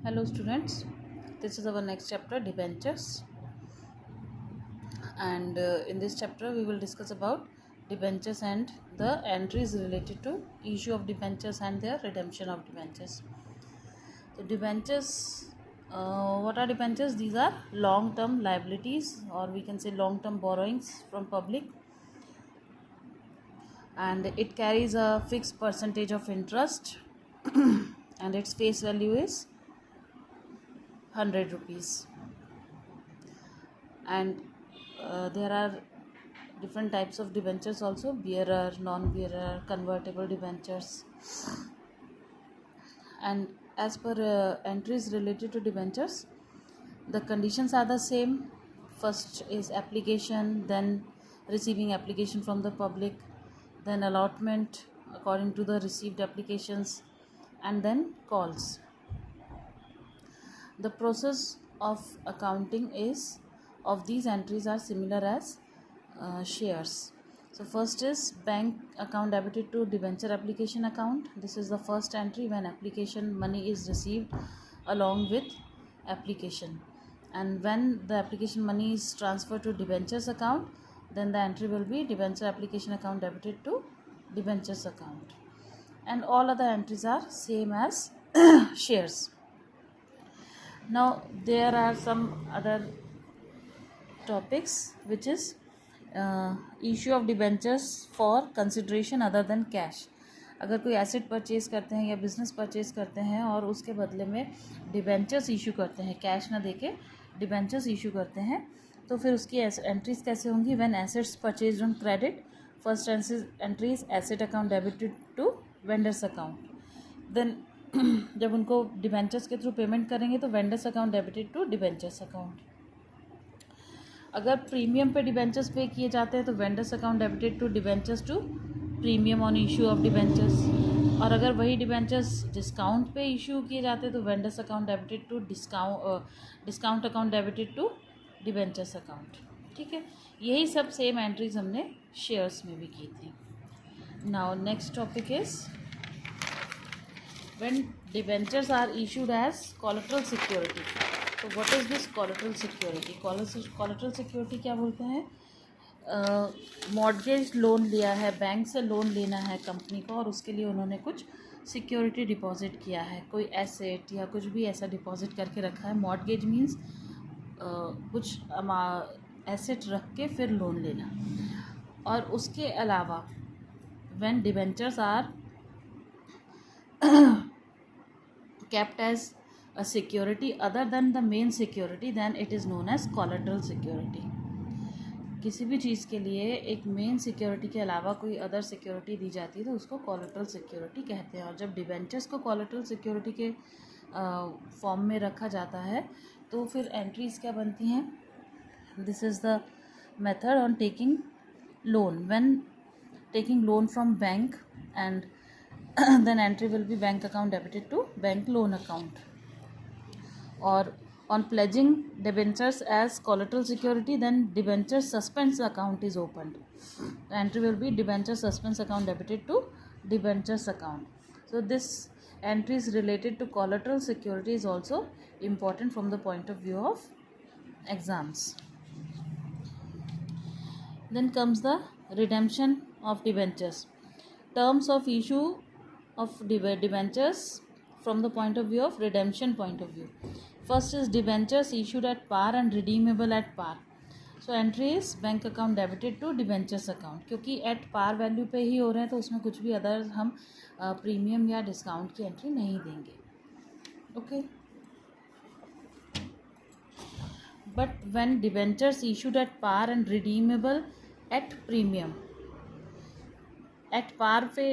Hello students, this is our next chapter, debentures, and in this chapter we will discuss about debentures and the entries related to issue of debentures and their redemption of debentures. So debentures, what are debentures? These are long term liabilities, or we can say long term borrowings from public, and it carries a fixed percentage of interest and its face value is 100 rupees. And there are different types of debentures also, bearer, non-bearer, convertible debentures. And as per entries related to debentures, the conditions are the same. First is application, then receiving application from the public, then allotment according to the received applications, and then calls. The process of accounting is of these entries are similar as shares. So first is bank account debited to debenture application account. This is the first entry when application money is received along with application, and when the application money is transferred to debentures account, then the entry will be debenture application account debited to debentures account, and all other entries are same as shares. Now there are some other topics, which is issue of debentures for consideration other than cash. अगर कोई asset purchase करते हैं या business purchase करते हैं और उसके बदले में डिबेंचर्स इशू करते हैं, कैश ना देके डिबेंचर्स इशू करते हैं, तो फिर उसकी एंट्रीज कैसे होंगी? When assets purchase on credit, first entry is asset account debited to vendors account. Then जब उनको डिबेंचर्स के थ्रू पेमेंट करेंगे तो vendors account debited to debentures account. अगर प्रीमियम पे डिबेंचर्स पे किए जाते हैं तो vendors account debited to debentures to premium on issue of debentures. और अगर वही डिबेंचर्स डिस्काउंट पे इशू किए जाते हैं तो vendors account debited to discount account debited to debentures account. ठीक है, यही सब सेम एंट्रीज हमने शेयर्स में भी की थी. Now next topic is when debentures are issued as collateral security. तो what is this collateral security? Collateral security क्या बोलते हैं? मॉर्गेज लोन लिया है, बैंक से लोन लेना है कंपनी को, और उसके लिए उन्होंने कुछ सिक्योरिटी डिपॉजिट किया है, कोई एसेट या कुछ भी ऐसा डिपॉजिट करके रखा है. मॉर्गेज मीन्स कुछ एसेट रख के फिर लोन लेना. और उसके अलावा when debentures are kept as a security other than the main security, then it is known as collateral security. किसी भी चीज़ के लिए एक मेन सिक्योरिटी के अलावा कोई अदर सिक्योरिटी दी जाती है तो उसको कोलेटरल सिक्योरिटी कहते हैं. और जब डिबेंचर्स को कोलेटरल सिक्योरिटी के फॉर्म में रखा जाता है तो फिर एंट्रीज क्या बनती हैं? This is the method on taking loan. When taking loan from bank and then entry will be bank account debited to bank loan account. Or on pledging debentures as collateral security, then debenture suspense account is opened. The entry will be debenture suspense account debited to debentures account. So this entry is related to collateral security is also important from the point of view of exams. Then comes the redemption of debentures. Terms of issue of debentures from the point of view of redemption point of view. First is debentures issued at par and redeemable at par. So entry is bank account debited to debentures account. क्योंकि at par value पे ही हो रहे हैं तो उसमें कुछ भी other हम प्रीमियम या डिस्काउंट की एंट्री नहीं देंगे. Okay, but when debentures issued at par and redeemable at premium, at par पे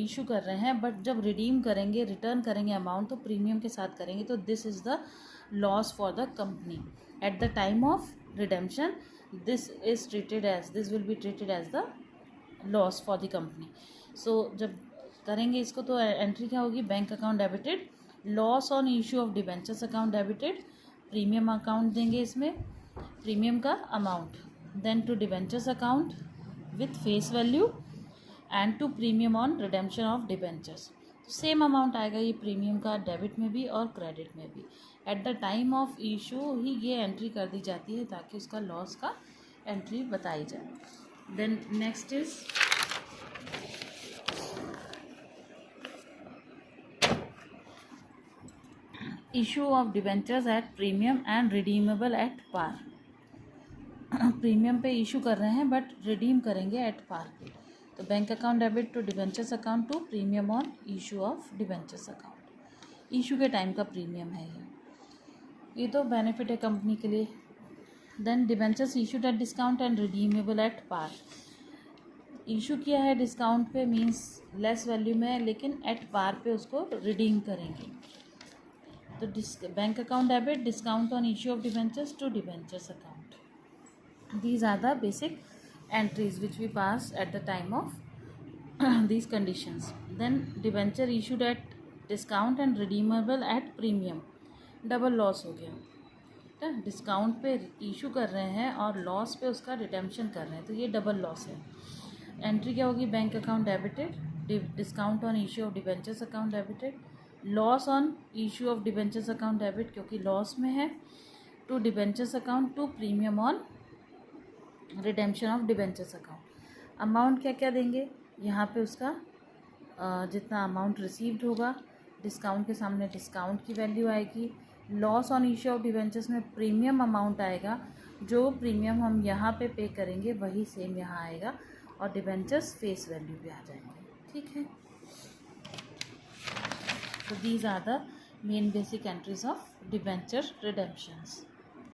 इशू कर रहे हैं, बट जब रिडीम करेंगे, रिटर्न करेंगे अमाउंट, तो प्रीमियम के साथ करेंगे, तो this is the loss for the company. At the time of redemption this will be treated as the loss for the company. So जब करेंगे इसको तो एंट्री क्या होगी? Bank account debited, loss on issue of debentures account debited, premium account देंगे इसमें, premium का amount, then to debentures account with face value and to premium on redemption of debentures. तो सेम अमाउंट आएगा ये premium का debit में भी और क्रेडिट में भी। At the time of issue ही ये एंट्री कर दी जाती है ताकि उसका लॉस का एंट्री बताई जाए। Then next is issue of debentures at premium and redeemable at par. Premium पे इशू कर रहे हैं बट रिडीम करेंगे एट पार पे। तो bank account debit to debentures account to premium on issue of debentures account. Issue के time का premium है ये तो बेनिफिट है कंपनी के लिए। Then debentures issued at discount and redeemable at par. Issue किया है डिस्काउंट पे मींस लेस वैल्यू में, लेकिन एट पार पे उसको रिडीम करेंगे। तो bank account debit discount on issue of debentures to debentures account. These are the basic entries which we pass at the time of these conditions. Then debenture issued at discount and redeemable at premium. Double loss हो गया, ठीक है। Discount पे issue कर रहे हैं और loss पे उसका रिडेम्पशन कर रहे हैं, तो ये डबल लॉस है। एंट्री क्या होगी? Bank account debited, discount on issue of debentures account debited, loss on issue of debentures account debit क्योंकि लॉस में है, to debentures account to premium on redemption of debentures account. Amount क्या क्या देंगे यहाँ पे? उसका जितना अमाउंट रिसीव्ड होगा डिस्काउंट के सामने डिस्काउंट की वैल्यू आएगी। Loss on issue of debentures में प्रीमियम अमाउंट आएगा, जो प्रीमियम हम यहाँ पे पे करेंगे वही सेम यहाँ आएगा, और डिबेंचर्स फेस वैल्यू पे आ जाएंगे, ठीक है। तो these are the main basic entries of debenture रिडेम्पशंस।